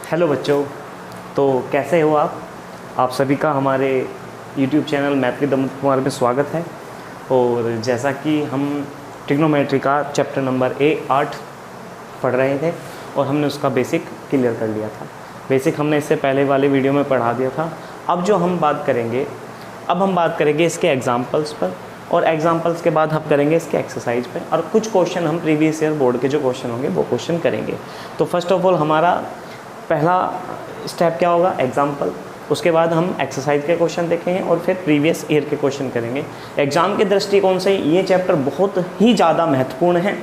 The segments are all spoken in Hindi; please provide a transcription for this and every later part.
हेलो बच्चों, तो कैसे हो आप सभी का हमारे YouTube channel math with Amit Kumar में स्वागत है। और जैसा कि हम ट्रिग्नोमेट्री का चैप्टर नंबर 8 पढ़ रहे थे और हमने उसका बेसिक क्लियर कर लिया था। बेसिक हमने इससे पहले वाले वीडियो में पढ़ा दिया था। अब हम बात करेंगे इसके एग्जाम्पल्स पर, और एग्जाम्पल्स के बाद हम करेंगे इसके एक्सरसाइज पे, और कुछ क्वेश्चन हम प्रीवियस ईयर बोर्ड के जो क्वेश्चन होंगे वो क्वेश्चन करेंगे। तो फर्स्ट ऑफ ऑल हमारा पहला स्टेप क्या होगा, एग्जाम्पल। उसके बाद हम एक्सरसाइज के क्वेश्चन देखेंगे और फिर प्रीवियस ईयर के क्वेश्चन करेंगे। एग्ज़ाम के दृष्टिकोण से ये चैप्टर बहुत ही ज़्यादा महत्वपूर्ण है,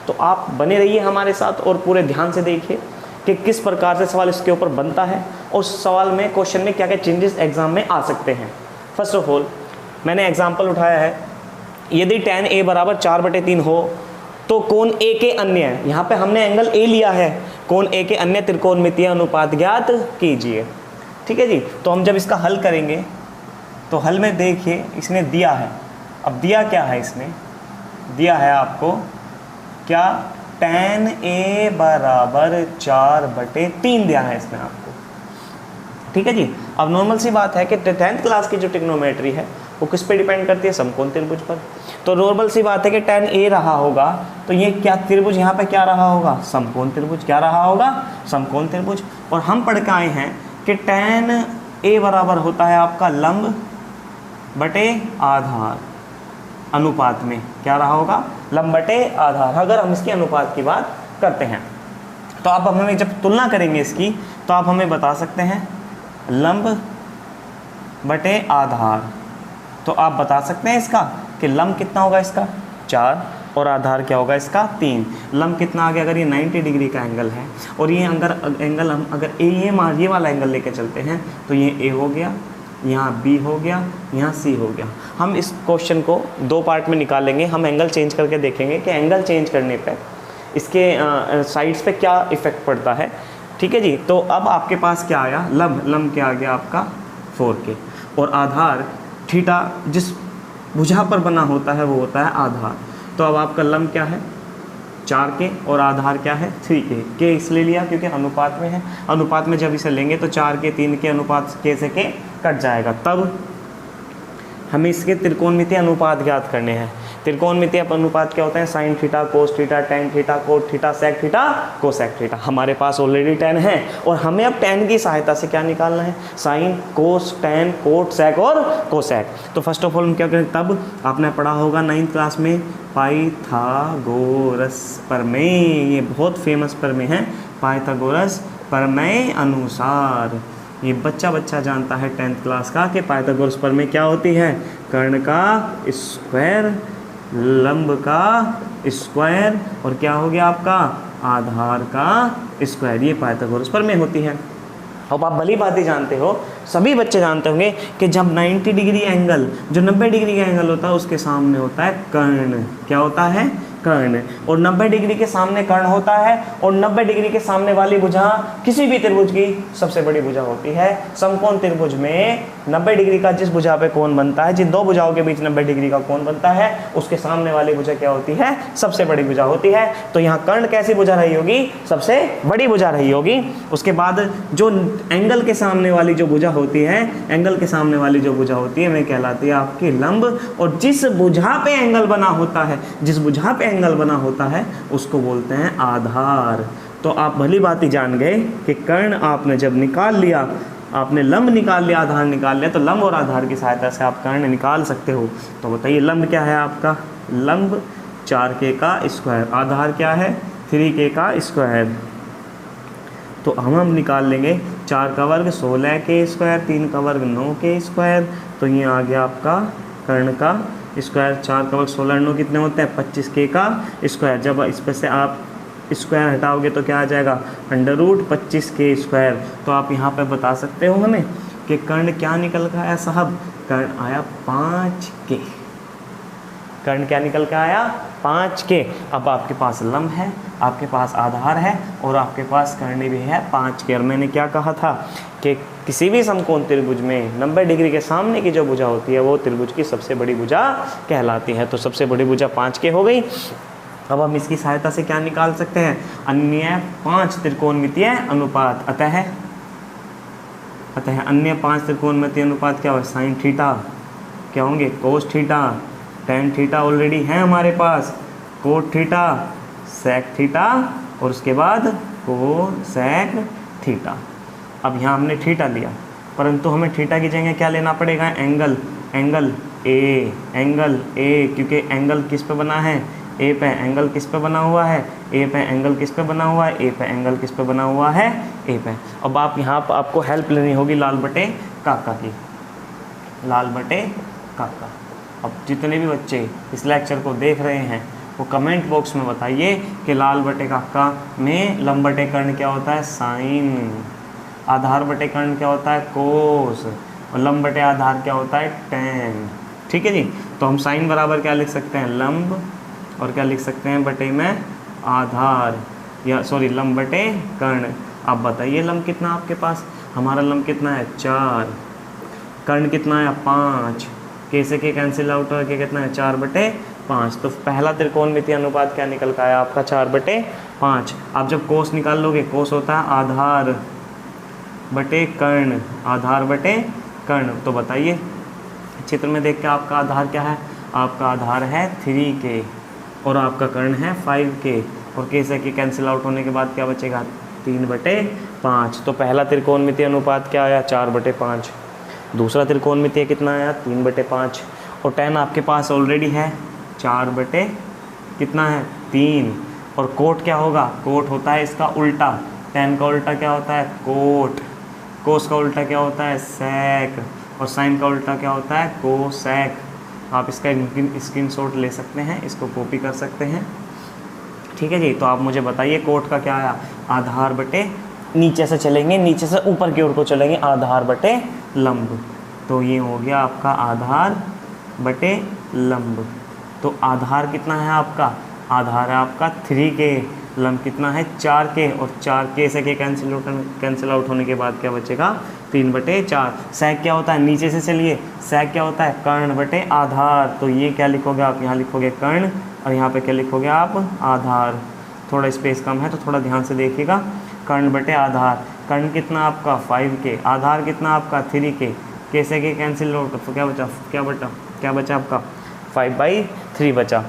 तो आप बने रहिए हमारे साथ और पूरे ध्यान से देखिए कि किस प्रकार से सवाल इसके ऊपर बनता है और उस सवाल में क्वेश्चन में क्या क्या चेंजेस एग्ज़ाम में आ सकते हैं। फर्स्ट ऑफ ऑल मैंने एग्जाम्पल उठाया है, यदि tan a बराबर 4/3 हो तो कोण A के अन्य, यहाँ पे हमने एंगल A लिया है, कोण A के अन्य त्रिकोणमितीय अनुपात ज्ञात कीजिए। ठीक है जी। तो हम जब इसका हल करेंगे तो हल में देखिए इसने दिया है, अब दिया क्या है, इसने दिया है आपको क्या, tan A बराबर 4/3 दिया है इसने आपको। ठीक है जी। अब नॉर्मल सी बात है कि 10th क्लास की जो ट्रिग्नोमेट्री है वो किस पे डिपेंड करती है, समकोण त्रिभुज पर। तो नॉर्मल सी बात है कि tan A रहा होगा तो ये क्या त्रिभुज यहाँ पे क्या रहा होगा, समकोण त्रिभुज। क्या रहा होगा, समकोण त्रिभुज। और हम पढ़ के आए हैं कि tan A बराबर होता है आपका लंब बटे आधार अनुपात में। क्या रहा होगा, लंब बटे आधार, अगर हम इसकी अनुपात की बात करते हैं। तो आप हमें जब तुलना करेंगे इसकी तो आप हमें बता सकते हैं लंब बटे आधार, तो आप बता सकते हैं इसका कि लंब कितना होगा इसका 4 और आधार क्या होगा इसका 3। लंब कितना आ गया, अगर ये 90 डिग्री का एंगल है और ये एंगल हम अगर ये वाला एंगल लेके चलते हैं तो ये A हो गया, यहाँ B हो गया, यहाँ C हो गया। हम इस क्वेश्चन को 2 पार्ट में निकालेंगे। हम एंगल चेंज करके देखेंगे कि एंगल चेंज करने पर इसके साइड्स पे क्या इफ़ेक्ट पड़ता है। ठीक है जी। तो अब आपके पास क्या आया, लंब क्या आ गया आपका 4K, और आधार थीटा जिस भुजा पर बना होता है वो होता है आधार। तो अब आपका लंब क्या है 4K और आधार क्या है 3K। K इसलिए लिया क्योंकि अनुपात में है, अनुपात में जब इसे लेंगे तो 4K 3K अनुपात K से K कट जाएगा। तब हमें इसके त्रिकोणमितीय अनुपात ज्ञात करने हैं। त्रिकोणमितीय अनुपात क्या होते हैं, sine theta, cos theta, tan theta, cot theta, sec theta, cosec theta. हमारे पास ऑलरेडी टेन है और हमें अब टेन की सहायता से क्या निकालना है, साइन, कोस, टेन, कोट, सेक और कोसेक। तो फर्स्ट ऑफ ऑल हम क्या करें, तब आपने पढ़ा होगा 9th क्लास में पाइथागोरस प्रमेय, ये बहुत फेमस प्रमेय है, पाइथागोरस प्रमेय अनुसार। ये बच्चा जानता है 10th क्लास का कि पाइथागोरस प्रमेय क्या होती है, कर्ण का स्क्वायर, लंब का स्क्वायर और क्या हो गया आपका आधार का स्क्वायर, ये पाइथागोरस प्रमेय होती है। अब आप भली बात ही जानते हो, सभी बच्चे जानते होंगे कि जब 90 डिग्री एंगल, जो 90 डिग्री का एंगल होता है उसके सामने होता है कर्ण। क्या होता है, कर्ण। और 90 डिग्री के सामने कर्ण होता है और 90 डिग्री के सामने वाली भुजा किसी भी त्रिभुज की सबसे बड़ी भुजा होती है। समकोण त्रिभुज में 90 डिग्री का जिस भुजा पे कोण बनता है, जिन दो भुजाओं के बीच 90 डिग्री का कोण बनता है, उसके सामने वाली भुजा क्या होती है, सबसे बड़ी भुजा होती है। तो यहाँ कर्ण कैसी भुजा रही होगी, सबसे बड़ी भुजा रही होगी। उसके बाद जो एंगल के सामने वाली जो भुजा होती है, एंगल के सामने वाली जो भुजा होती है वह कहलाती है आपकी लंब। और जिस भुजा पे एंगल बना होता है, जिस भुजा पे एंगल बना होता है उसको बोलते हैं आधार। तो आप भली बात ही जान गए कि कर्ण आपने जब निकाल लिया, आपने लंब निकाल लिया, आधार निकाल लिया, तो लंब और आधार की सहायता से आप कर्ण निकाल सकते हो। तो बताइए लंब क्या है आपका, लंब 4K का स्क्वायर, आधार क्या है 3K का स्क्वायर। तो हम निकाल लेंगे 4 का वर्ग 16K स्क्वायर, 3 का वर्ग 9K स्क्वायर। तो ये आ गया आपका कर्ण का स्क्वायर। 4 का वर्ग 16 9 कितने होते हैं 25K का स्क्वायर। जब इस पर से आप स्क्वायर हटाओगे तो क्या आ जाएगा √25K स्क्वायर। तो आप यहाँ पे बता सकते हो हमें कि कर्ण क्या निकल कर आया साहब, कर्ण आया 5K। कर्ण क्या निकल कर आया 5K। अब आपके पास लंब है, आपके पास आधार है और आपके पास कर्ण भी है 5K। और मैंने क्या कहा था कि किसी भी समकोण त्रिभुज में 90 डिग्री के सामने की जो भुजा होती है वो त्रिभुज की सबसे बड़ी भुजा कहलाती है। तो सबसे बड़ी भुजा 5K हो गई। अब हम इसकी सहायता से क्या निकाल सकते हैं, अन्य 5 त्रिकोणमितीय अनुपात। अतः अन्य 5 त्रिकोणमितीय अनुपात क्या होगा, साइन थीटा क्या होंगे, कोस थीटा, टेन थीटा ऑलरेडी है हमारे पास, कोट थीटा, सेक थीटा और उसके बाद कोसेक थीटा। अब यहाँ हमने थीटा लिया, परंतु हमें थीटा की जगह क्या लेना पड़ेगा, एंगल, एंगल ए, क्योंकि एंगल किस पे बना है, ए पे। एंगल किस पे बना हुआ है, ए पे। एंगल किस पे बना हुआ है, ए पे। एंगल किस पे बना हुआ है, ए पे। अब आप यहाँ पर आपको हेल्प लेनी होगी लाल बटे काका की, लाल बटे काका। अब जितने भी बच्चे इस लेक्चर को देख रहे हैं वो कमेंट बॉक्स में बताइए कि लाल बटे काका में लंब बटे कर्ण क्या होता है, साइन, आधार बटे कर्ण क्या होता है, कोस, और लंब बटे आधार क्या होता है, टेन। ठीक है जी। तो हम साइन बराबर क्या लिख सकते हैं, लंब, और क्या लिख सकते हैं बटे में आधार, या सॉरी लंब बटे कर्ण। आप बताइए लंब कितना आपके पास, हमारा लंब कितना है 4, कर्ण कितना है 5, कैसे के कैंसिल आउट हो के कितना है 4/5। तो पहला त्रिकोणमितीय अनुपात क्या निकल का आया आपका 4/5। आप जब कोस निकाल लोगे, कोस होता है आधार बटे कर्ण, आधार बटे कर्ण। तो बताइए चित्र में देख के आपका आधार क्या है, आपका आधार है 3k और आपका कर्ण है 5k, और कैसे के कैंसिल आउट होने के बाद क्या बचेगा 3/5। तो पहला त्रिकोणमितीय अनुपात क्या आया 4/5, दूसरा त्रिकोणमितीय कितना आया 3/5, और tan आपके पास ऑलरेडी है 4 कितना है 3, और कोट क्या होगा, कोट होता है इसका उल्टा, tan का उल्टा क्या होता है कोट, कोस का उल्टा क्या होता है सेक, और साइन का उल्टा क्या होता है कोसेक। आप इसका स्क्रीनशॉट ले सकते हैं, इसको कॉपी कर सकते हैं। ठीक है जी। तो आप मुझे बताइए कोट का क्या आया, आधार बटे, नीचे से चलेंगे, नीचे से ऊपर की ओर को चलेंगे, आधार बटे लंब। तो ये हो गया आपका आधार बटे लंब। तो आधार कितना है आपका, आधार है आपका 3k, लंब कितना है 4k, और 4k से के कैंसिल आउट होने के बाद क्या बचेगा 3/4। सेक क्या होता है, नीचे से चलिए, सेक क्या होता है कर्ण बटे आधार। तो ये क्या लिखोगे आप, यहाँ लिखोगे कर्ण, और यहाँ पे क्या लिखोगे आप आधार। थोड़ा स्पेस कम है तो थोड़ा ध्यान से देखिएगा, कर्ण बटे आधार। कर्ण कितना आपका 5k, आधार कितना आपका 3k, कैसे के कैंसिल आउट, तो क्या बचा आपका 5/3 बचा।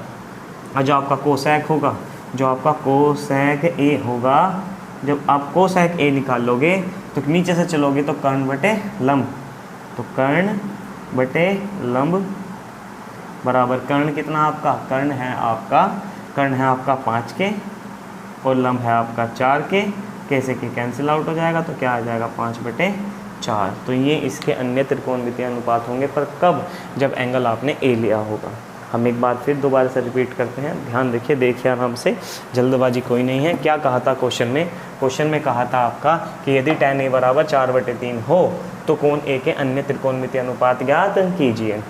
और जो आपका कोसेक होगा, जो आपका कोसेक ए होगा, जब आप कोसेक ए निकाल लोगे तो नीचे से चलोगे तो कर्ण बटे लंब, तो कर्ण बटे लंब बराबर कर्ण कितना आपका, कर्ण है आपका 5k और लंब है आपका 4k, कैसे कि कैंसिल आउट हो जाएगा तो क्या आ जाएगा 5/4। तो ये इसके अन्य त्रिकोणमितीय अनुपात होंगे, पर कब, जब एंगल आपने ए लिया होगा। हम एक बार फिर दोबारा से रिपीट करते हैं, ध्यान रखिए, देखिए आराम से, जल्दबाजी कोई नहीं है। क्या कहा था क्वेश्चन में कहा था आपका कि यदि tan a बराबर 4/3 हो तो कोण ए के अन्य त्रिकोणमितीय अनुपात ज्ञात कीजिए।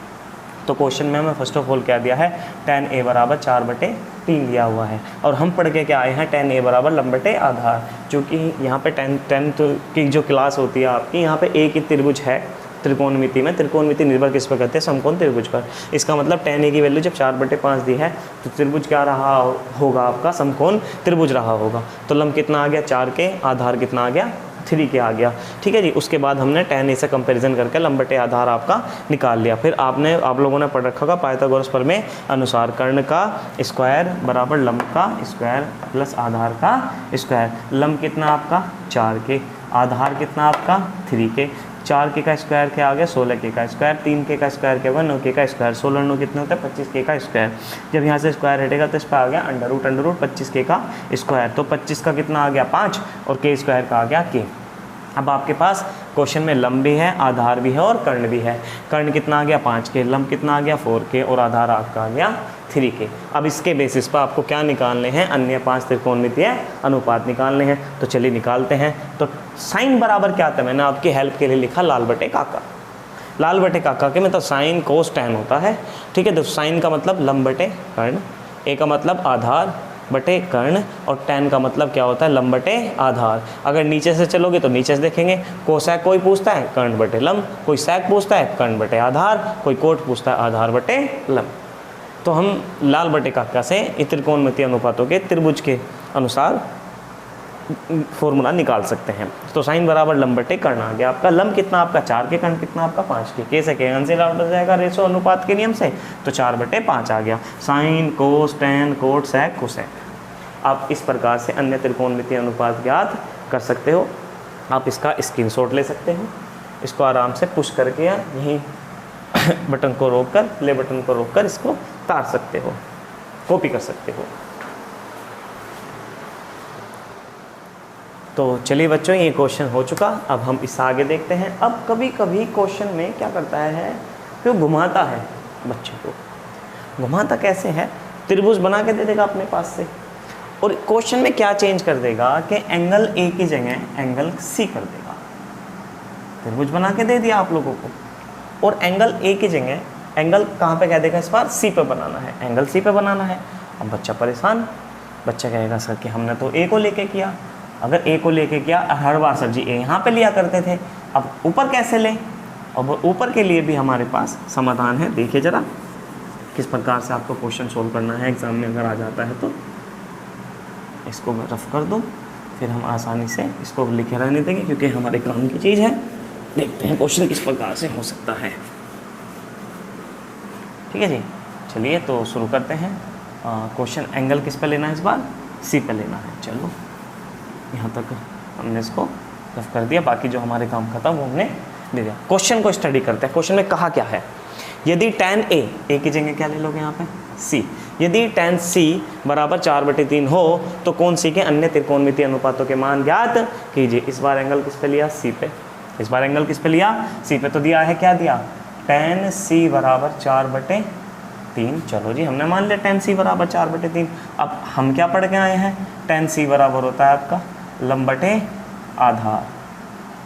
तो क्वेश्चन में हमें फर्स्ट ऑफ ऑल क्या दिया है, tan a बराबर 4/3 दिया हुआ है, और हम पढ़ के क्या आए हैं tan a बराबर लंब बटे आधार। चूँकि यहाँ पे 10th की जो क्लास होती है आपकी, यहाँ पे एक ही त्रिभुज है त्रिकोणमिति में, त्रिकोणमिति निर्भर किस पर करते हैं, समकोण त्रिभुज पर। इसका मतलब tan a की वैल्यू जब 4/5 दी है तो त्रिभुज क्या रहा होगा आपका, समकोण त्रिभुज रहा होगा। तो लंब कितना आ गया 4k, आधार कितना आ गया 3k आ गया। ठीक है जी। उसके बाद हमने tan a से कंपैरिजन करके लंब बटे आधार आपका निकाल लिया। फिर आप लोगों ने पढ़ रखा होगा पाइथागोरस प्रमेय अनुसार कर्ण का स्क्वायर बराबर लंब का स्क्वायर प्लस आधार का स्क्वायर। लंब कितना आपका 4k, आधार कितना आपका 3k, 4k का स्क्वायर क्या आ गया 16k का स्क्वायर, 3k का स्क्वायर क्या होगा 9k का स्क्वायर, 16 9 कितना होता है 25k का स्क्वायर। जब यहाँ से स्क्वायर हटेगा तो इस पर आ गया अंडर रूट 25k का स्क्वायर। तो 25 का कितना आ गया 5 और k स्क्वायर का आ गया k। अब आपके पास क्वेश्चन में लंब भी है, आधार भी है और कर्ण भी है। कर्ण कितना आ गया 5k, लंब कितना आ गया 4k और आधार आपका आ गया 3k। अब इसके बेसिस पर आपको क्या निकालने हैं, अन्य 5 त्रिकोणमितीय अनुपात निकालने हैं। तो चलिए निकालते हैं। तो साइन बराबर क्या आता है, मैंने आपकी हेल्प के लिए लिखा लाल बटे काका। लाल बटे काका के मतलब साइन कोस टैन होता है। ठीक है। तो साइन का मतलब लंब बटे कर्ण, ए का मतलब आधार बटे कर्ण, और टैन का मतलब क्या होता है लंब बटे आधार। अगर नीचे से चलोगे तो नीचे से देखेंगे, कोसेक कोई पूछता है कर्ण बटे लंब, कोई सेक पूछता है कर्ण बटे आधार, कोई कोट पूछता है आधार बटे लंब। तो हम लाल बटे काका से त्रिकोणमितीय अनुपातों के त्रिभुज के अनुसार फॉर्मूला निकाल सकते हैं। तो साइन बराबर लंब बटे कर्ण आ गया आपका। लंब कितना आपका 4 के, कर्ण कितना आपका 5 के। कैसे कैंसिल आउट हो जाएगा रेशो अनुपात के नियम से, तो 4/5 आ गया। साइन, कोस, टेन, कोट, सेक, कोसेक। आप इस प्रकार से अन्य त्रिकोणमितीय अनुपात ज्ञात कर सकते हो। आप इसका स्क्रीनशॉट ले सकते हो, इसको आराम से पुश करके या यहीं बटन को रोककर, प्ले बटन को रोककर इसको तार सकते हो, कॉपी कर सकते हो। तो चलिए बच्चों, ये क्वेश्चन हो चुका। अब हम इससे आगे देखते हैं। अब कभी कभी क्वेश्चन में क्या करता है कि वो घुमाता है बच्चे को। घुमाता कैसे है, त्रिभुज बना के दे देगा अपने पास से, और क्वेश्चन में क्या चेंज कर देगा कि एंगल ए की जगह एंगल सी कर देगा। त्रिभुज बना के दे दिया आप लोगों को, और एंगल ए की जगह एंगल कहाँ पे कह देगा, इस बार सी पे बनाना है, एंगल सी पे बनाना है। अब बच्चा परेशान, बच्चा कहेगा सर कि हमने तो ए को लेके किया। अगर ए को लेके किया, हर बार सर जी ए यहाँ पे लिया करते थे, अब ऊपर कैसे लें। अब ऊपर के लिए भी हमारे पास समाधान है। देखिए ज़रा किस प्रकार से आपको क्वेश्चन सोल्व करना है। एग्जाम में अगर आ जाता है तो इसको मैं रफ कर दूँ, फिर हम आसानी से इसको लिखे रहने देंगे, क्योंकि हमारे काम की चीज़ है। देखते हैं क्वेश्चन किस प्रकार से हो सकता है। ठीक है जी, चलिए तो शुरू करते हैं। क्वेश्चन एंगल किस पे लेना है, इस बार सी पे लेना है। चलो यहाँ तक हमने इसको रफ कर दिया, बाकी जो हमारे काम खत्म वो हमने दे दिया। क्वेश्चन को स्टडी करते हैं। क्वेश्चन में कहा क्या है, यदि tan ए की जगह क्या ले लोगे यहाँ पे c, यदि tan c बराबर 4/3 हो तो कौन सी के अन्य त्रिकोणमितीय अनुपातों के मान ज्ञात कीजिए। इस बार एंगल किस पे लिया, c पे। इस बार एंगल किस पे लिया, c पे। तो दिया है, क्या दिया, tan c बराबर 4/3। चलो जी, हमने मान लिया tan c बराबर 4/3। अब हम क्या पढ़ के आए हैं, tan c बराबर होता है आपका लंब बटे आधार।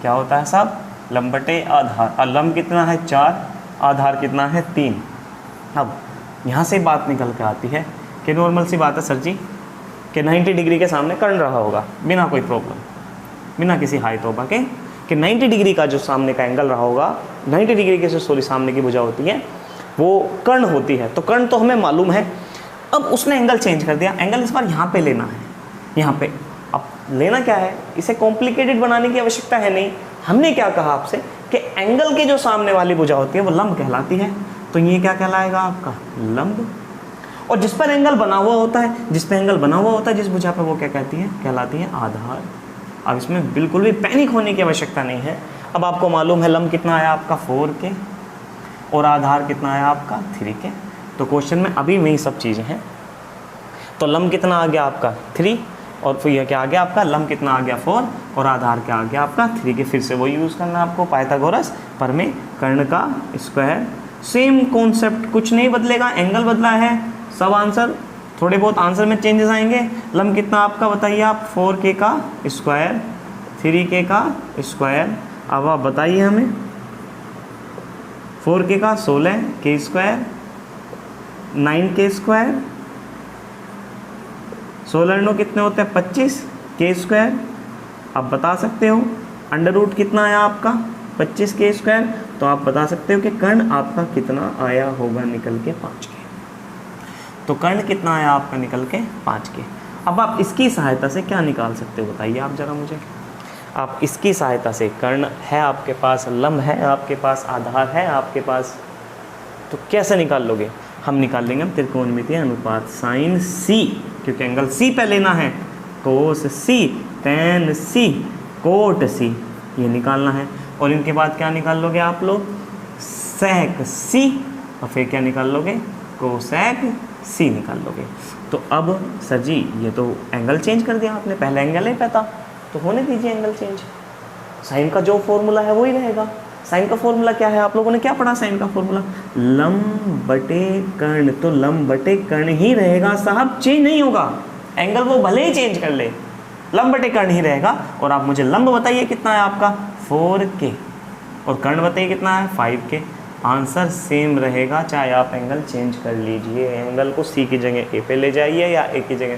क्या होता है साहब, लंब बटे आधार। और लंब कितना है 4, आधार कितना है 3। अब यहाँ से बात निकल के आती है कि नॉर्मल सी बात है सर जी कि 90 डिग्री के सामने कर्ण रहा होगा, बिना कोई प्रॉब्लम, बिना किसी हाई तौबा के, कि 90 डिग्री का जो सामने का एंगल रहा होगा, 90 डिग्री के जो सामने की भुजा होती है वो कर्ण होती है। तो कर्ण तो हमें मालूम है। अब उसने एंगल चेंज कर दिया, एंगल इस बार यहाँ पे लेना है, यहाँ पे। अब लेना क्या है, इसे कॉम्प्लिकेटेड बनाने की आवश्यकता है नहीं। हमने क्या कहा आपसे कि एंगल के जो सामने वाली भुजा होती है वो लंब कहलाती है। तो ये क्या कहलाएगा आपका, लंब। और जिस पर एंगल बना हुआ होता है, जिस पर एंगल बना हुआ होता है जिस भुजा पर, वो क्या कहती है, कहलाती है आधार। अब इसमें बिल्कुल भी पैनिक होने की आवश्यकता नहीं है। अब आपको मालूम है लंब कितना आया आपका 4 के, और आधार कितना आया आपका 3 के। तो क्वेश्चन में अभी वही सब चीज़ें हैं। तो लंब कितना आ गया आपका 3, और फिर यह क्या आ गया आपका, लंब कितना आ गया 4, और आधार क्या आ गया आपका 3 के। फिर से वो यूज़ करना आपको, पाइथागोरस प्रमेय, कर्ण का स्क्वायर। सेम कॉन्सेप्ट, कुछ नहीं बदलेगा, एंगल बदला है, सब आंसर, थोड़े बहुत आंसर में चेंजेस आएंगे। लंब कितना आपका बताइए आप, 4k का स्क्वायर, 3k का स्क्वायर। अब आप बताइए हमें, 4k का 16k स्क्वायर, 9k स्क्वायर, 16 9 कितने होते हैं 25k स्क्वायर। आप बता सकते हो अंडर रूट कितना आया आपका 25k स्क्वायर। तो आप बता सकते हो कि कर्ण आपका कितना आया होगा निकल के 5k। तो कर्ण कितना आया आपका निकल के 5k। अब आप इसकी सहायता से क्या निकाल सकते हो बताइए आप ज़रा मुझे। आप इसकी सहायता से, कर्ण है आपके पास, लंब है आपके पास, आधार है आपके पास, तो कैसे निकाल लोगे। हम निकाल लेंगे हम त्रिकोणमितीय अनुपात, साइन c, क्योंकि एंगल c पे लेना है, cos c, tan c, cot c, ये निकालना है। और इनके बाद क्या निकाल लोगे आप लोग, सेक c, और फिर क्या निकाल लोगे, कोसेक c निकाल लोगे। तो अब सर जी ये तो एंगल चेंज कर दिया आपने, पहले एंगल ही पता, तो होने दीजिए एंगल चेंज। साइन का जो फॉर्मूला है वही रहेगा। साइन का फॉर्मूला क्या है, आप लोगों ने क्या पढ़ा साइन का फॉर्मूला, लंब बटे कर्ण। तो लंब बटे कर्ण ही रहेगा साहब, चेंज नहीं होगा। एंगल वो भले ही चेंज कर ले, लंब बटे कर्ण ही रहेगा। और आप मुझे लंब बताइए कितना है आपका 4k, और कर्ण बताइए कितना है 5k। आंसर सेम रहेगा, चाहे आप एंगल चेंज कर लीजिए। एंगल को c की जगह a पे ले जाइए या a की जगह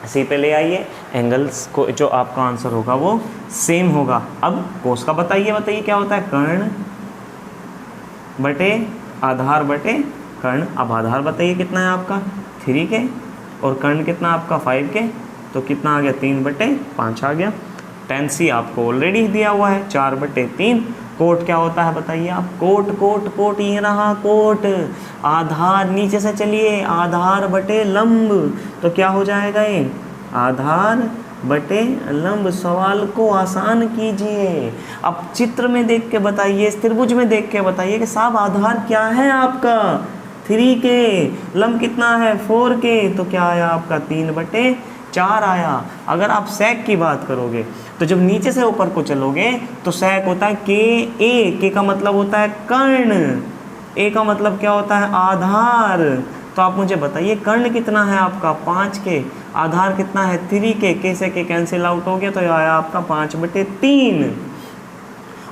c पे ले आइए, एंगल्स को जो आपका आंसर होगा वो सेम होगा। अब कोस का बताइए क्या होता है, कर्ण बटे आधार बटे कर्ण। अब आधार बताइए कितना है आपका 3 के, और कर्ण कितना आपका 5 के, तो कितना आ गया 3/5 आ गया। tan c आपको ऑलरेडी दिया हुआ है 4/3। कोट क्या होता है बताइए आप, कोट ये रहा कोट, आधार नीचे से चलिए, आधार बटे लंब, तो क्या हो जाएगा ये आधार बटे लंब। सवाल को आसान कीजिए। अब चित्र में देख के बताइए, इस त्रिभुज में देख के बताइए कि साहब आधार क्या है आपका 3 के, लंब कितना है 4 के, तो क्या आया आपका 3/4 आया। अगर आप सेक की बात करोगे तो जब नीचे से ऊपर को चलोगे तो सेक होता है के का मतलब होता है कर्ण, ए का मतलब क्या होता है आधार। तो आप मुझे बताइए कर्ण कितना है आपका 5 के, आधार कितना है 3 के से के कैंसिल आउट हो गया, तो यह आया आपका 5/3।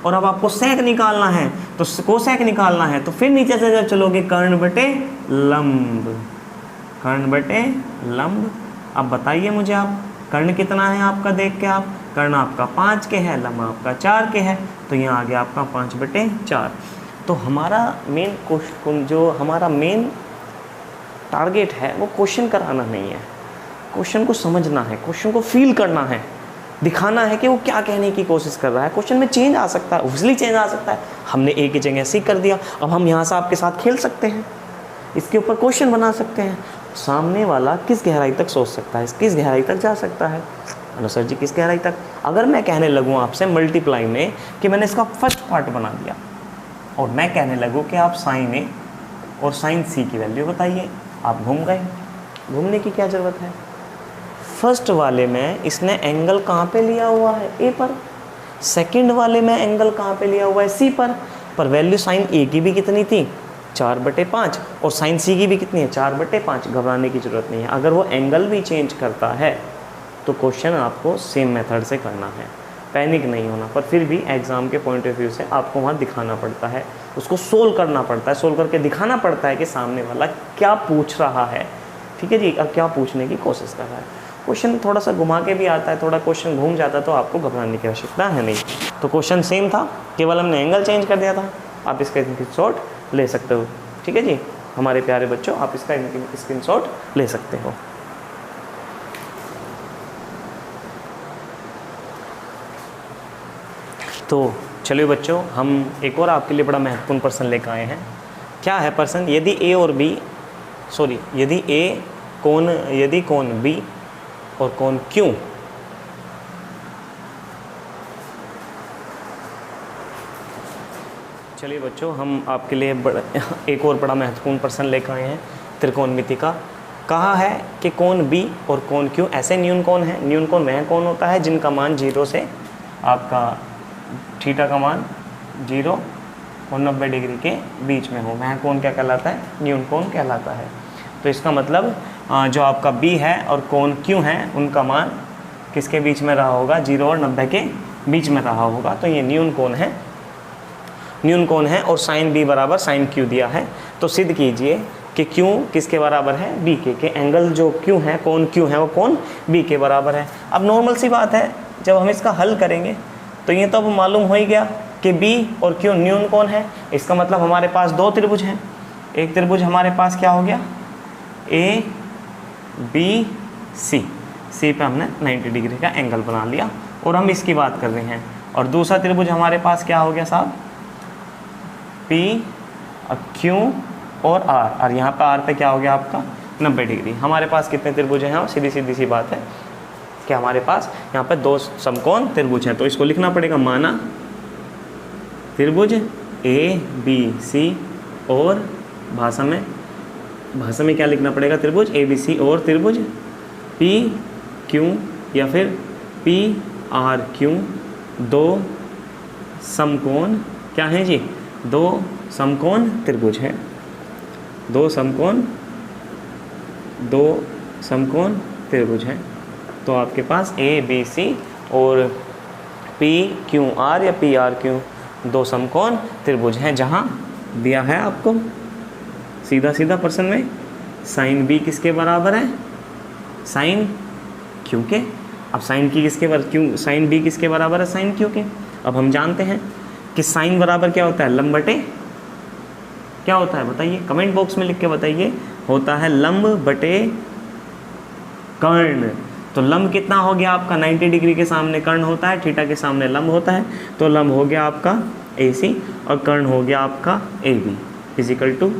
और अब आपको सेक निकालना है, तो कोसेक निकालना है, तो फिर नीचे से जब चलोगे कर्ण बटे लंब, कर्ण बटे लंब। अब बताइए मुझे आप कर्ण कितना है आपका, देख के आप, कर्ण आपका 5 के है, लंब आपका 4 के है, तो यहाँ आ गया आपका 5/4। तो हमारा मेन क्वेश्चन, जो हमारा मेन टारगेट है वो क्वेश्चन कराना नहीं है, क्वेश्चन को समझना है, क्वेश्चन को फील करना है, दिखाना है कि वो क्या कहने की कोशिश कर रहा है। क्वेश्चन में चेंज आ सकता है, ऑब्वियसली चेंज आ सकता है। हमने ए की जगह सी कर दिया, अब हम यहाँ से आपके साथ खेल सकते हैं, इसके ऊपर क्वेश्चन बना सकते हैं। सामने वाला किस गहराई तक सोच सकता है, किस गहराई तक जा सकता है, हेलो सर जी किस गहराई तक। अगर मैं कहने लगूँ आपसे मल्टीप्लाई में कि मैंने इसका फर्स्ट पार्ट बना दिया, और मैं कहने लगूँ कि आप साइन ए और साइन सी की वैल्यू बताइए, आप घूम गए। घूमने की क्या ज़रूरत है, फर्स्ट वाले में इसने एंगल कहाँ पे लिया हुआ है ए पर, सेकंड वाले में एंगल कहाँ पे लिया हुआ है सी पर वैल्यू साइन ए की भी कितनी थी 4/5 और साइन सी की भी कितनी है 4/5। घबराने की ज़रूरत नहीं है। अगर वो एंगल भी चेंज करता है तो क्वेश्चन आपको सेम मेथड से करना है, पैनिक नहीं होना। पर फिर भी एग्ज़ाम के पॉइंट ऑफ व्यू से आपको वहाँ दिखाना पड़ता है, उसको सोल्व करना पड़ता है, सोल्व करके दिखाना पड़ता है कि सामने वाला क्या पूछ रहा है, ठीक है जी, और क्या पूछने की कोशिश कर रहा है। क्वेश्चन थोड़ा सा घुमा के भी आता है, थोड़ा क्वेश्चन घूम जाता है, तो आपको घबराने की आवश्यकता है नहीं। तो क्वेश्चन सेम था, केवल हमने एंगल चेंज कर दिया था। आप इसका स्क्रीनशॉट ले सकते हो, ठीक है जी हमारे प्यारे बच्चों, आप इसका स्क्रीनशॉट ले सकते हो। तो चलिए बच्चों, हम एक और आपके लिए बड़ा महत्वपूर्ण प्रश्न लेकर आए हैं। क्या है प्रश्न, यदि कोण बी और कोण क्यू चलिए बच्चों, हम आपके लिए एक और बड़ा महत्वपूर्ण प्रश्न लेकर आए हैं त्रिकोणमिति का। कहा है कि कोण बी और कोण क्यू ऐसे न्यून कोण है। न्यून कोण वह कोण होता है जिनका मान 0 से आपका थीटा का मान 0 और 90 डिग्री के बीच में हो, वह कोण क्या कहलाता है, न्यून कोण कहलाता है। तो इसका मतलब जो आपका बी है और कोण क्यू है उनका मान किसके बीच में रहा होगा, 0 और 90 के बीच में रहा होगा। तो ये न्यून कोण है, न्यून कोण है। और साइन बी बराबर साइन क्यू दिया है, तो सिद्ध कीजिए कि क्यू किसके बराबर है, बी के एंगल जो क्यू है, कोण क्यू है वो कोण बी के बराबर है। अब नॉर्मल सी बात है, जब हम इसका हल करेंगे तो ये तो अब मालूम हो ही गया कि बी और क्यू न्यून कोण है। इसका मतलब हमारे पास दो त्रिभुज हैं। एक त्रिभुज हमारे पास क्या हो गया, ए बी सी, सी पे हमने 90 डिग्री का एंगल बना लिया और हम इसकी बात कर रहे हैं। और दूसरा त्रिभुज हमारे पास क्या हो गया साहब, पी क्यू और आर, और यहाँ पे आर पे क्या हो गया आपका 90 डिग्री। हमारे पास कितने त्रिभुज हैं, सीधी सी बात है कि हमारे पास यहाँ पे दो समकोण त्रिभुज हैं। तो इसको लिखना पड़ेगा, माना त्रिभुज ए बी सी, और भाषा में क्या लिखना पड़ेगा, त्रिभुज ए बी सी और त्रिभुज पी क्यू या फिर पी आर क्यू, दो समकोण क्या हैं जी, दो समकोण त्रिभुज हैं, दो समकोण त्रिभुज हैं। तो आपके पास ए बी सी और पी क्यू आर या पी आर क्यू दो समकोण त्रिभुज हैं, जहाँ दिया है आपको सीधा प्रश्न में साइन बी किसके बराबर है, साइन क्यू के। अब साइन बी किसके बराबर है, साइन क्यू के। अब हम जानते हैं कि साइन बराबर क्या होता है, लंब बटे क्या होता है बताइए, कमेंट बॉक्स में लिख के बताइए। होता है लंब बटे कर्ण। तो लंब कितना हो गया आपका, 90 डिग्री के सामने कर्ण होता है, थीटा के सामने लंब होता है, तो लंब हो गया आपका AC और कर्ण हो गया आपका AB फिजिकल टू।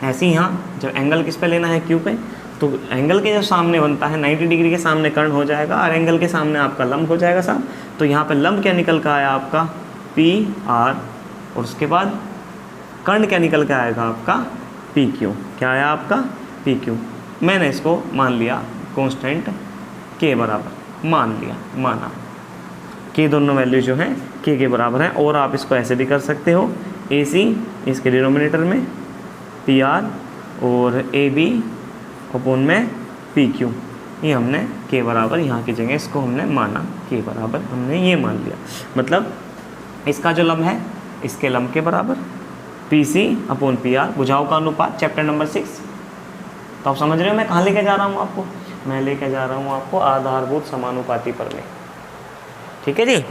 ऐसे ही यहाँ जब एंगल किस पे लेना है, Q पे, तो एंगल के जो सामने बनता है 90 डिग्री के सामने कर्ण हो जाएगा और एंगल के सामने आपका लंब हो जाएगा साहब। तो यहाँ पे लंब क्या निकल कर आया आपका PR, और उसके बाद कर्ण क्या निकल के आएगा आपका PQ। क्या आया आपका PQ। मैंने इसको मान लिया कांस्टेंट K बराबर, मान लिया, माना K दोनों वैल्यू जो हैं K के बराबर हैं। और आप इसको ऐसे भी कर सकते हो, AC इसके डिनोमिनेटर में PR और AB अपॉन में PQ। ये हमने K बराबर यहाँ की जगह इसको हमने माना K बराबर, हमने ये मान लिया। मतलब इसका जो लंब है इसके लंब के बराबर PC अपॉन PR, भुजाओं का अनुपात चैप्टर नंबर 6। तो आप समझ रहे हो मैं कहाँ लेके जा रहा हूँ आपको, मैं लेके जा रहा हूँ आपको आधारभूत समानुपाती प्रमेय। ठीक है जी।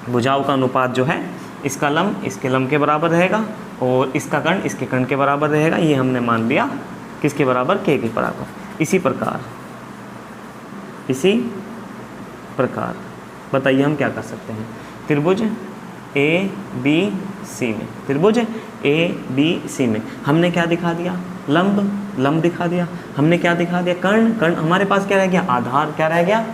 भुजाओं का अनुपात जो है इसका लंब इसके लंब के बराबर रहेगा और इसका कर्ण इसके कर्ण के बराबर रहेगा। ये हमने मान लिया किसके बराबर, K के बराबर। इसी प्रकार बताइए हम क्या कर सकते हैं। त्रिभुज ABC में, त्रिभुज ABC में हमने क्या दिखा दिया, लंब दिखा दिया। हमने क्या दिखा दिया, कर्ण। हमारे पास क्या रह गया, आधार क्या रह गया।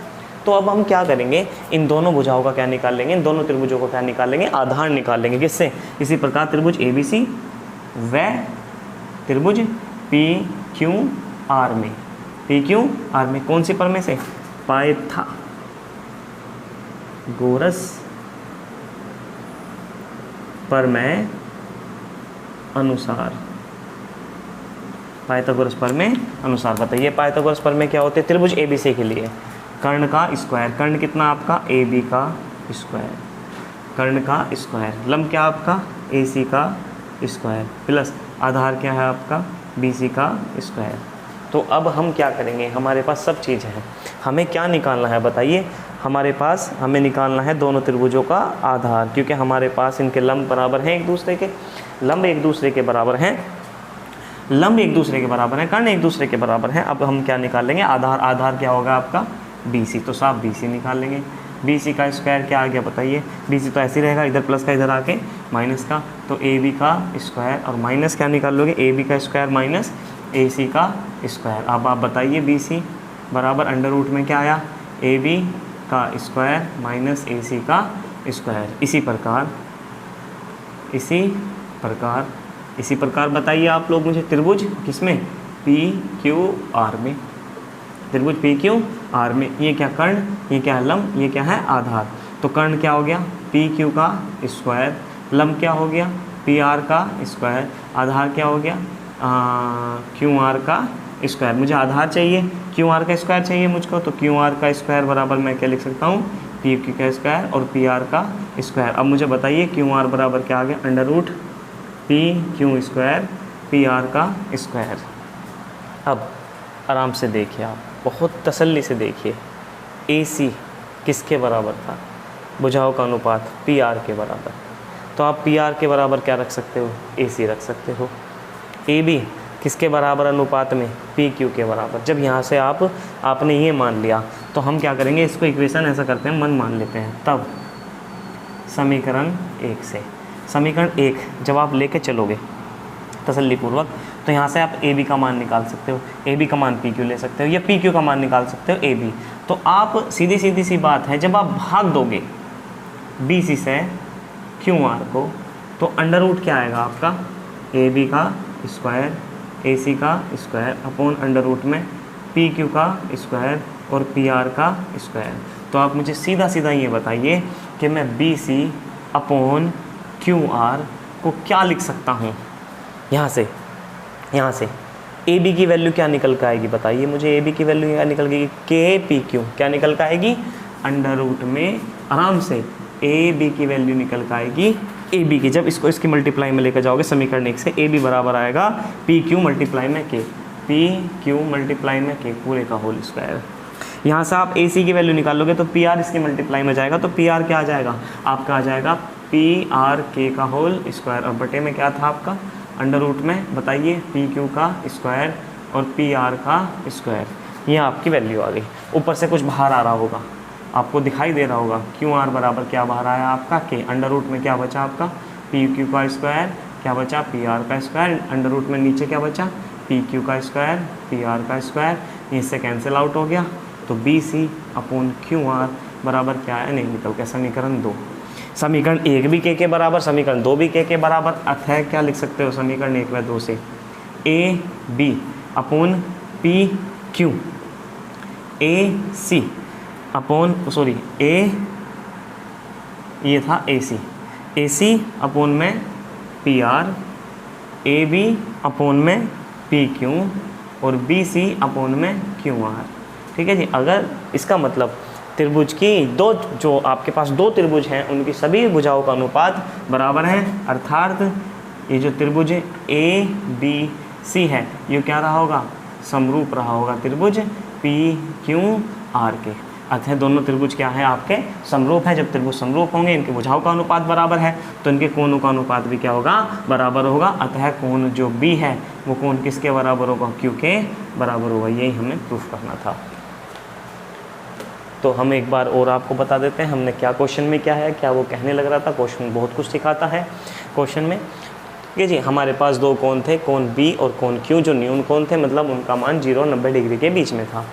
तो अब हम क्या करेंगे, इन दोनों भुजाओं का क्या निकाल लेंगे, इन दोनों त्रिभुजों को क्या निकाल लेंगे, आधार निकाल लेंगे। किससे, इसी प्रकार त्रिभुज ABC व त्रिभुज PQR में, PQR में कौन सी प्रमेय से, पाइथागोरस प्रमेय अनुसार। पाइथागोरस प्रमेय अनुसार बताइए पाइथागोरस प्रमेय क्या होते हैं। त्रिभुज ABC के लिए कर्ण का स्क्वायर, कर्ण कितना आपका AB का स्क्वायर, कर्ण का स्क्वायर, लंब क्या आपका AC का स्क्वायर, प्लस आधार क्या है आपका BC का स्क्वायर। तो अब हम क्या करेंगे, हमारे पास सब चीज़ है, हमें क्या निकालना है बताइए। हमारे पास हमें निकालना है दोनों त्रिभुजों का आधार, क्योंकि हमारे पास इनके लंब बराबर हैं एक दूसरे के, लंब एक दूसरे के बराबर हैं, लंब एक दूसरे के बराबर हैं, कर्ण एक दूसरे के बराबर हैं। अब हम क्या निकाल लेंगे, आधार। आधार क्या होगा आपका BC, तो साफ BC निकाल लेंगे। BC का स्क्वायर क्या आ गया बताइए, BC तो ऐसे ही रहेगा, इधर प्लस का इधर आके माइनस का, तो AB का स्क्वायर और माइनस क्या निकाल लोगे, AB का स्क्वायर माइनस AC का स्क्वायर। अब आप बताइए BC बराबर अंडर रूट में क्या आया, AB का स्क्वायर माइनस AC का स्क्वायर। इसी प्रकार बताइए आप लोग मुझे, त्रिभुज किसमें, PQR में, त्रिभुज PQR में, ये क्या कर्ण, ये क्या है लंब, ये क्या है आधार। तो कर्ण क्या हो गया PQ का स्क्वायर, लंब क्या हो गया PR का स्क्वायर, आधार क्या हो गया QR का स्क्वायर। मुझे आधार चाहिए, QR का स्क्वायर चाहिए मुझको, तो QR का स्क्वायर बराबर मैं क्या लिख सकता हूँ, PQ का स्क्वायर और PR का स्क्वायर। अब मुझे बताइए QR बराबर क्या आ गया, under root PQ square PR का स्क्वायर। अब आराम से देखिए आप, बहुत तसल्ली से देखिए, AC किसके बराबर था, भुजाओं का अनुपात PR के बराबर। तो आप PR के बराबर क्या रख सकते हो, AC रख सकते हो। AB किसके बराबर अनुपात में, PQ के बराबर। जब यहाँ से आपने ये मान लिया, तो हम क्या करेंगे, इसको इक्वेशन ऐसा करते हैं, मन मान लेते हैं। तब समीकरण 1 से, समीकरण 1 जब आप लेके चलोगे तसल्लीपूर्वक, तो यहाँ से आप AB का मान निकाल सकते हो, AB का मान PQ ले सकते हो, या PQ का मान निकाल सकते हो AB। तो आप सीधी सी बात है, जब आप भाग दोगे BC से QR को, तो अंडर रूट क्या आएगा आपका, AB का स्क्वायर AC का स्क्वायर अपॉन अंडर रूट में PQ का स्क्वायर और PR का स्क्वायर। तो आप मुझे सीधा ये बताइए कि मैं BC अपॉन QR को क्या लिख सकता हूँ। यहाँ से AB की वैल्यू क्या निकल कर आएगी बताइए मुझे, AB की वैल्यू क्या निकल गई, KPQ क्या निकल कर आएगी, अंडर रूट में आराम से AB की वैल्यू निकल कर आएगी, AB की। जब इसको इसकी मल्टीप्लाई में लेकर जाओगे समीकरण 1 से, AB बराबर आएगा PQ मल्टीप्लाई में K, PQ मल्टीप्लाई में K पूरे का होल स्क्वायर। यहाँ से आप AC की वैल्यू निकालोगे तो PR इसकी मल्टीप्लाई में जाएगा, तो PR क्या आ जाएगा आपका, आ जाएगा PRK का होल स्क्वायर, और बटे में क्या था आपका अंडर रूट में बताइए पी क्यू का स्क्वायर और पी आर का स्क्वायर, ये आपकी वैल्यू आ गई। ऊपर से कुछ बाहर आ रहा होगा, आपको दिखाई दे रहा होगा क्यू आर बराबर क्या बाहर आया आपका के, अंडर रूट में क्या बचा आपका पी क्यू का स्क्वायर, क्या बचा पी आर का स्क्वायर, अंडर रूट में नीचे क्या बचा पी क्यू का स्क्वायर पी आर का स्क्वायर, इससे कैंसिल आउट हो गया। तो B C upon Q R बराबर क्या है, नहीं निकल के समीकरण 2। समीकरण 1 भी के बराबर, समीकरण 2 भी के बराबर, अतः क्या लिख सकते हो समीकरण 1 व 2 से A B upon P Q, A C upon sorry A ये था ए सी अपॉन में P R, A B upon में पी क्यू और बी सी अपॉन में क्यू आर। ठीक है जी। अगर इसका मतलब त्रिभुज की दो, जो आपके पास दो त्रिभुज हैं उनकी सभी भुजाओं का अनुपात बराबर है, अर्थात ये जो त्रिभुज ए बी सी है ये क्या रहा होगा, समरूप रहा होगा त्रिभुज पी क्यू आर के। अतः दोनों त्रिभुज क्या है आपके समरूप है। जब त्रिभुज समरूप होंगे इनकी भुजाओं का अनुपात बराबर है तो इनके कोणों का अनुपात भी क्या होगा, बराबर होगा। अतः कोण जो बी है वो कोण किसके बराबर होगा, क्यू के बराबर होगा। यही हमें प्रूफ करना था। तो हम एक बार और आपको बता देते हैं हमने क्या क्वेश्चन में क्या है, क्या वो कहने लग रहा था। क्वेश्चन बहुत कुछ सिखाता है क्वेश्चन में। ठीक है जी। हमारे पास दो कोण थे, कोण बी और कोण क्यू, जो न्यून कोण थे, मतलब उनका मान 0 और 90 डिग्री के बीच में था।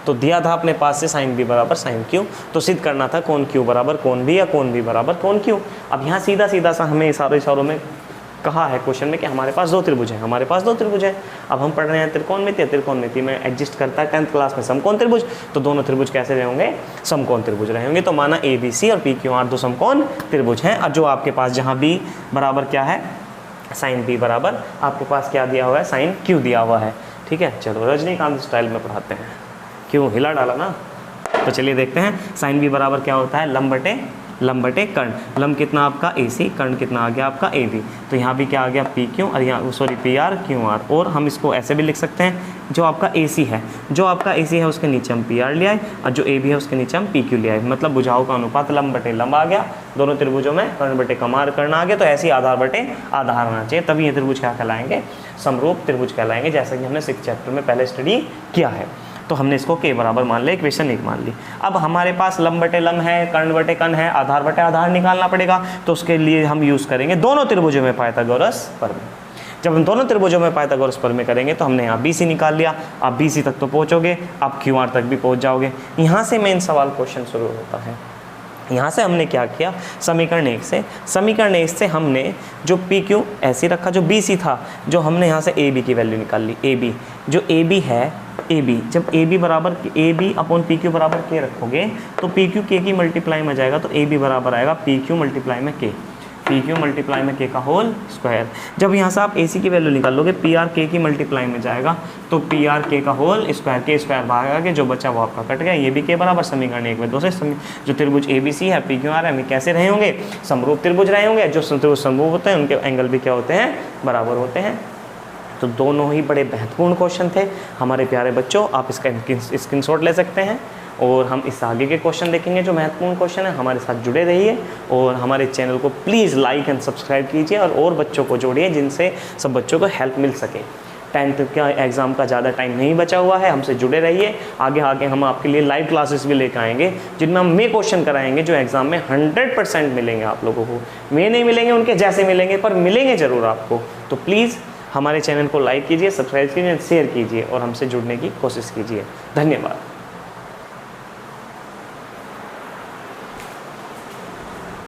तो दिया था अपने पास से साइन बी बराबर साइन क्यू, तो सिद्ध करना था कोण क्यू बराबर कोण बी या कोण बी बराबर कोण क्यू। अब यहाँ सीधा सीधा सा हमें इशारों में कहा है क्वेश्चन में कि हमारे पास दो त्रिभुज हैं, हमारे पास दो त्रिभुज हैं। अब हम पढ़ रहे हैं त्रिकोणमिति में एग्जिस्ट करता है 10th क्लास में समकोण त्रिभुज। तो दोनों त्रिभुज कैसे रहे होंगे, समकोण त्रिभुज रहे होंगे। तो माना ए बी सी और पी क्यू आर दो समकोण त्रिभुज हैं। और जो आपके पास जहाँ बी बराबर क्या है, साइन बी बराबर आपके पास क्या दिया हुआ है, साइन क्यू दिया हुआ है। ठीक है। चलो रजनीकांत स्टाइल में पढ़ाते हैं, क्यों हिला डाला ना। तो चलिए देखते हैं साइन बी बराबर क्या होता है, लंब बटे कर्ण। लंब कितना आपका ए सी, कर्ण कितना आ गया आपका ए बी। तो यहाँ भी क्या आ गया पी क्यू और यहाँ sorry P R Q R. और हम इसको ऐसे भी लिख सकते हैं, जो आपका ए सी है, उसके नीचे हम पी आर ले आए और जो ए बी है उसके नीचे हम पी क्यू ले आए। मतलब भुजाओं का अनुपात लंब बटे लंब आ गया दोनों त्रिभुजों में, कर्ण बटे कर्ण आ गया। तो ऐसे ही आधार बटे आधार आना चाहिए, तभी ये त्रिभुज क्या कहलाएंगे, समरूप त्रिभुज कहलाएंगे, जैसा कि हमने 6th चैप्टर में पहले स्टडी किया है। तो हमने इसको के बराबर मान लिया, इक्वेशन 1 मान ली। अब हमारे पास लंब बटे लंब है, कर्ण बटे कर्ण है, आधार बटे आधार निकालना पड़ेगा। तो उसके लिए हम यूज़ करेंगे दोनों त्रिभुजों में पाइथागोरस प्रमेय। जब हम दोनों त्रिभुजों में पाइथागोरस प्रमेय करेंगे तो हमने यहाँ बी सी निकाल लिया। आप बी सी तक तो पहुँचोगे, आप क्यू आर तक भी पहुँच जाओगे। यहाँ से मेन सवाल क्वेश्चन शुरू होता है। यहाँ से हमने क्या किया, समीकरण 1 से हमने जो पी क्यू ऐसे रखा, जो बी सी था, जो हमने यहाँ से ए बी की वैल्यू निकाल ली। ए बी जो ए बी है, ए बी जब ए बी बराबर A B upon P Q बराबर के रखोगे तो पी क्यू के की मल्टीप्लाई में जाएगा, तो ए बी बराबर आएगा पी क्यू मल्टीप्लाई में के, पी क्यू मल्टीप्लाई में के का होल स्क्वायर। जब यहाँ से आप ए सी की वैल्यू निकाल लोगे, पी आर के की मल्टीप्लाई में जाएगा, तो पी आर के का होल स्क्वायर, के स्क्वायर भाग के जो बचा वो आपका कट गया। ये भी के बराबर समीकरण 1 में 2 से जो त्रिभुज ए बी सी है, पी क्यू आर है, कैसे रहे होंगे, समरूप त्रिभुज रहे होंगे। जो त्रिभुज समरूप होते हैं उनके एंगल भी क्या होते हैं, बराबर होते हैं। तो दोनों ही बड़े महत्वपूर्ण क्वेश्चन थे हमारे प्यारे बच्चों। आप इसका स्क्रीनशॉट ले सकते हैं और हम इस आगे के क्वेश्चन देखेंगे जो महत्वपूर्ण क्वेश्चन है। हमारे साथ जुड़े रहिए और हमारे चैनल को प्लीज़ लाइक एंड सब्सक्राइब कीजिए और बच्चों को जोड़िए, जिनसे सब बच्चों को हेल्प मिल सके। 10th का एग्ज़ाम का ज़्यादा टाइम नहीं बचा हुआ है, हमसे जुड़े रहिए। आगे हम आपके लिए लाइव क्लासेस भी लेकर आएंगे, जिनमें हम में क्वेश्चन कराएंगे जो एग्ज़ाम में 100% मिलेंगे आप लोगों को। में नहीं मिलेंगे उनके जैसे मिलेंगे, पर मिलेंगे ज़रूर आपको। तो प्लीज़ हमारे चैनल को लाइक कीजिए, सब्सक्राइब कीजिए, शेयर कीजिए और हमसे जुड़ने की कोशिश कीजिए। धन्यवाद।